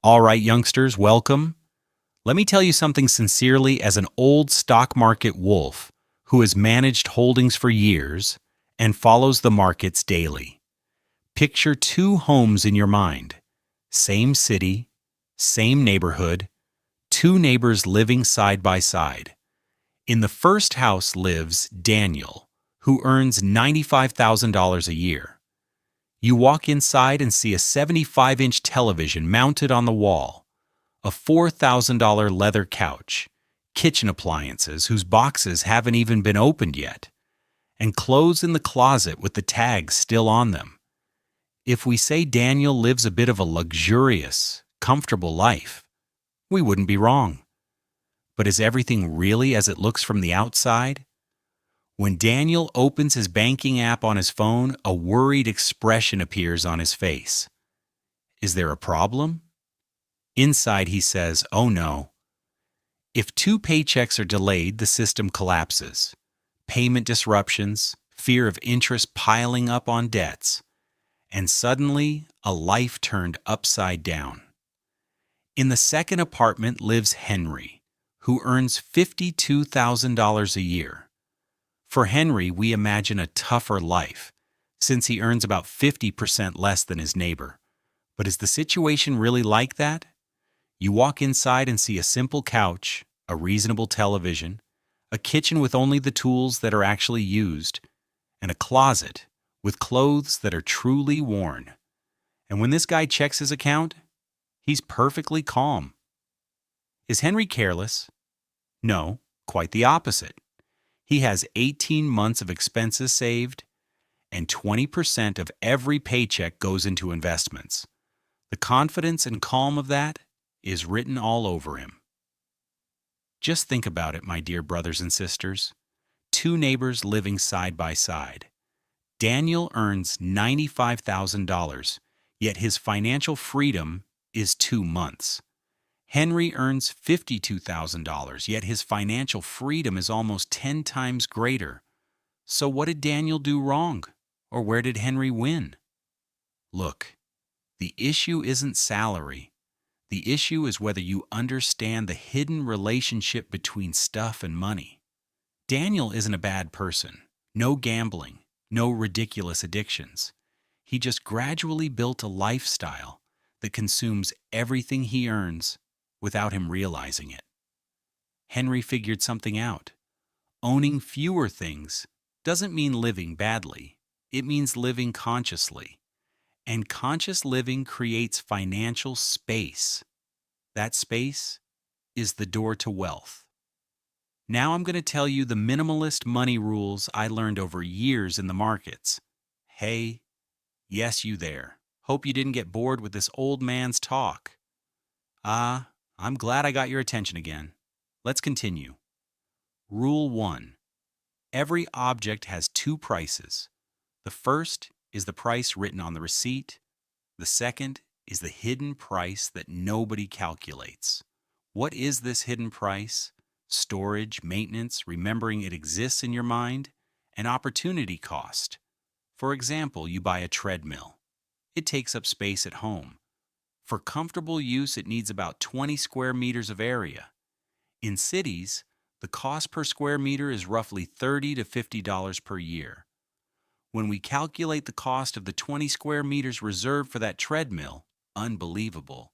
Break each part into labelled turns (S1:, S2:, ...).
S1: All right, youngsters, welcome. Let me tell you something sincerely as an old stock market wolf who has managed holdings for years and follows the markets daily. Picture two homes in your mind. Same city, same neighborhood, two neighbors living side by side. In the first house lives Daniel, who earns $95,000 a year. You walk inside and see a 75-inch television mounted on the wall, a $4,000 leather couch, kitchen appliances whose boxes haven't even been opened yet, and clothes in the closet with the tags still on them. If we say Daniel lives a bit of a luxurious, comfortable life, we wouldn't be wrong. But is everything really as it looks from the outside? When Daniel opens his banking app on his phone, a worried expression appears on his face. Is there a problem? Inside he says, oh no. If two paychecks are delayed, the system collapses. Payment disruptions, fear of interest piling up on debts, and suddenly a life turned upside down. In the second apartment lives Henry, who earns $52,000 a year. For Henry, we imagine a tougher life, since he earns about 50% less than his neighbor. But is the situation really like that? You walk inside and see a simple couch, a reasonable television, a kitchen with only the tools that are actually used, and a closet with clothes that are truly worn. And when this guy checks his account, he's perfectly calm. Is Henry careless? No, quite the opposite. He has 18 months of expenses saved, and 20% of every paycheck goes into investments. The confidence and calm of that is written all over him. Just think about it, my dear brothers and sisters. Two neighbors living side by side. Daniel earns $95,000, yet his financial freedom is 2 months. Henry earns $52,000, yet his financial freedom is almost 10 times greater. So what did Daniel do wrong? Or where did Henry win? Look, the issue isn't salary. The issue is whether you understand the hidden relationship between stuff and money. Daniel isn't a bad person. No gambling, no ridiculous addictions. He just gradually built a lifestyle that consumes everything he earns without him realizing it. Henry figured something out. Owning fewer things doesn't mean living badly. It means living consciously. And conscious living creates financial space. That space is the door to wealth. Now I'm going to tell you the minimalist money rules I learned over years in the markets. Hey, yes, you there. Hope you didn't get bored with this old man's talk. I'm glad I got your attention again. Let's continue. Rule 1. Every object has two prices. The first is the price written on the receipt. The second is the hidden price that nobody calculates. What is this hidden price? Storage, maintenance, remembering it exists in your mind, and opportunity cost. For example, you buy a treadmill. It takes up space at home. For comfortable use, it needs about 20 square meters of area. In cities, the cost per square meter is roughly $30 to $50 per year. When we calculate the cost of the 20 square meters reserved for that treadmill, unbelievable.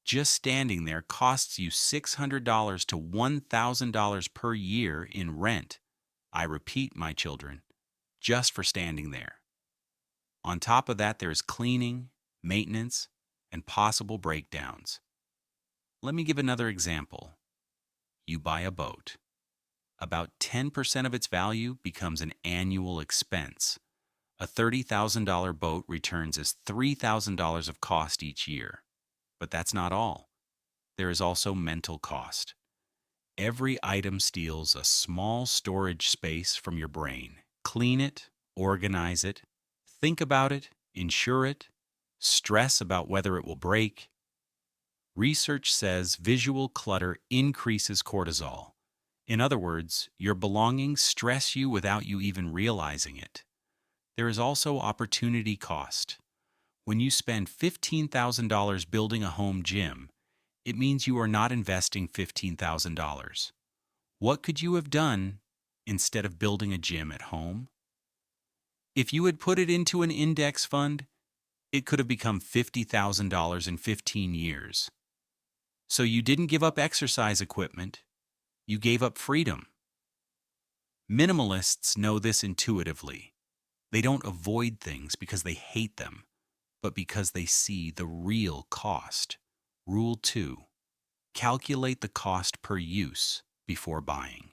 S1: Just standing there costs you $600 to $1,000 per year in rent. I repeat, my children, just for standing there. On top of that, there is cleaning, maintenance, and possible breakdowns. Let me give another example. You buy a boat. About 10% of its value becomes an annual expense. A $30,000 boat returns as $3,000 of cost each year. But that's not all. There is also mental cost. Every item steals a small storage space from your brain. Clean it, organize it, think about it, insure it, stress about whether it will break. Research says visual clutter increases cortisol. In other words, your belongings stress you without you even realizing it. There is also opportunity cost. When you spend $15,000 building a home gym, it means you are not investing $15,000. What could you have done instead of building a gym at home? If you had put it into an index fund, it could have become $50,000 in 15 years. So you didn't give up exercise equipment, you gave up freedom. Minimalists know this intuitively. They don't avoid things because they hate them, but because they see the real cost. Rule 2. Calculate the cost per use before buying.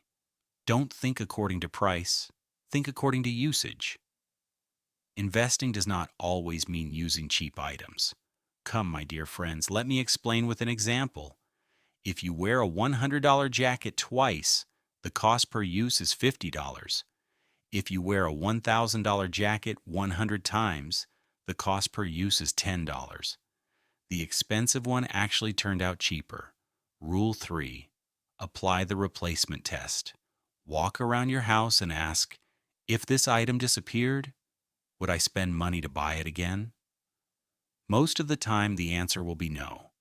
S1: Don't think according to price, think according to usage. Investing does not always mean using cheap items. Come, my dear friends, let me explain with an example. If you wear a $100 jacket twice, the cost per use is $50. If you wear a $1,000 jacket 100 times, the cost per use is $10. The expensive one actually turned out cheaper. Rule 3. Apply the replacement test. Walk around your house and ask, if this item disappeared, would I spend money to buy it again? Most of the time, the answer will be no.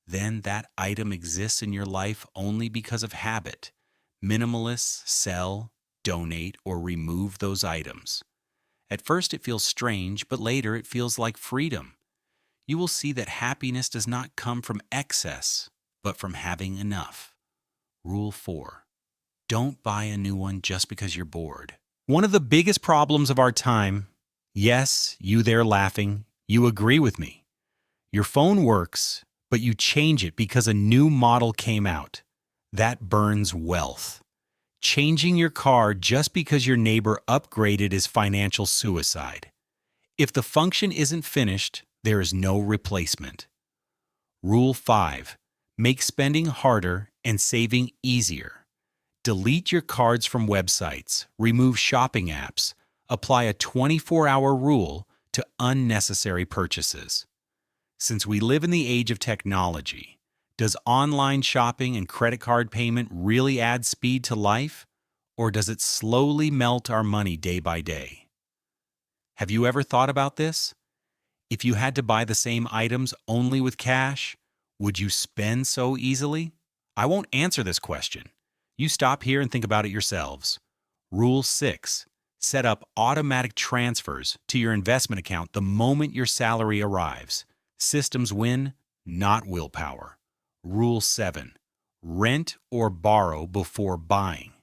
S1: Then that item exists in your life only because of habit. Minimalists sell, donate, or remove those items. At first, it feels strange, but later it feels like freedom. You will see that happiness does not come from excess, but from having enough. Rule 4. Don't buy a new one just because you're bored. One of the biggest problems of our time, yes, you there laughing, you agree with me. Your phone works, but you change it because a new model came out. That burns wealth. Changing your car just because your neighbor upgraded is financial suicide. If the function isn't finished, there is no replacement. Rule 5. Make spending harder and saving easier. Delete your cards from websites, remove shopping apps, apply a 24-hour rule to unnecessary purchases. Since we live in the age of technology, does online shopping and credit card payment really add speed to life, or does it slowly melt our money day by day? Have you ever thought about this? If you had to buy the same items only with cash, would you spend so easily? I won't answer this question. You stop here and think about it yourselves. Rule 6. Set up automatic transfers to your investment account the moment your salary arrives. Systems win, not willpower. Rule 7. Rent or borrow before buying.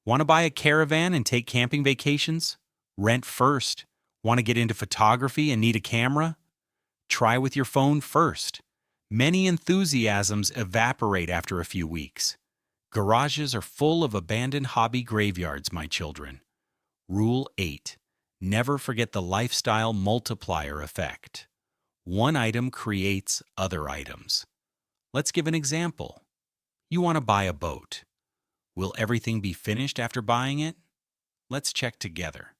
S1: Want to buy a caravan and take camping vacations? Rent first. Want to get into photography and need a camera? Try with your phone first. Many enthusiasms evaporate after a few weeks. Garages are full of abandoned hobby graveyards, my children. Rule 8. Never forget the lifestyle multiplier effect. One item creates other items. Let's give an example. You want to buy a boat. Will everything be finished after buying it? Let's check together.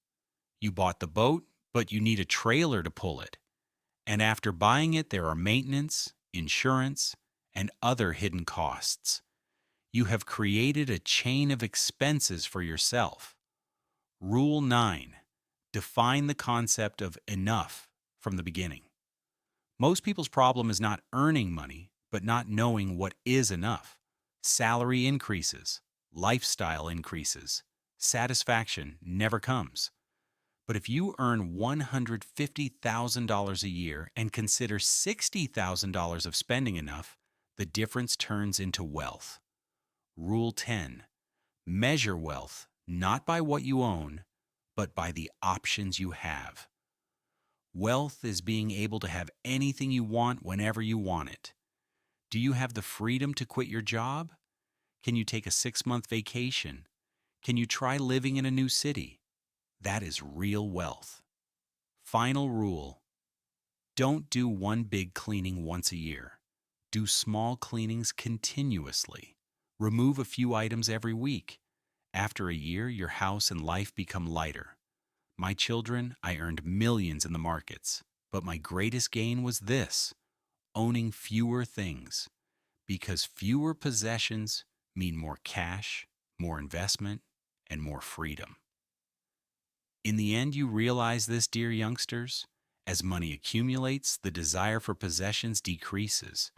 S1: You bought the boat, but you need a trailer to pull it. And after buying it, there are maintenance, insurance, and other hidden costs. You have created a chain of expenses for yourself. Rule 9. Define the concept of enough from the beginning. Most people's problem is not earning money, but not knowing what is enough. Salary increases, lifestyle increases, satisfaction never comes. But if you earn $150,000 a year and consider $60,000 of spending enough, the difference turns into wealth. Rule 10. Measure wealth not by what you own, but by the options you have. Wealth is being able to have anything you want whenever you want it. Do you have the freedom to quit your job? Can you take a 6-month vacation? Can you try living in a new city? That is real wealth. Final rule. Don't do one big cleaning once a year. Do small cleanings continuously. Remove a few items every week. After a year, your house and life become lighter. My children, I earned millions in the markets, but my greatest gain was this: owning fewer things. Because fewer possessions mean more cash, more investment, and more freedom. In the end, you realize this, dear youngsters, As money accumulates, the desire for possessions decreases.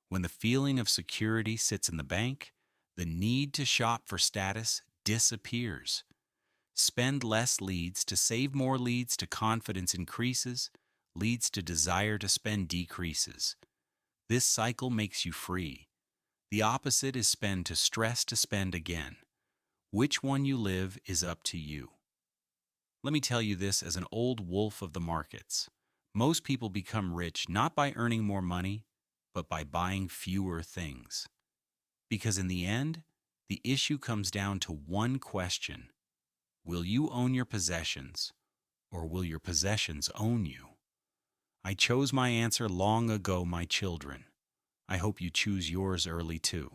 S1: When the feeling of security sits in the bank, the need to shop for status disappears. Spend less leads to save more leads to confidence increases, leads to desire to spend decreases. This cycle makes you free. The opposite is spend to stress to spend again. Which one you live is up to you. Let me tell you this as an old wolf of the markets. Most people become rich not by earning more money, but by buying fewer things. Because in the end, the issue comes down to one question. Will you own your possessions, or will your possessions own you? I chose my answer long ago, my children. I hope you choose yours early too.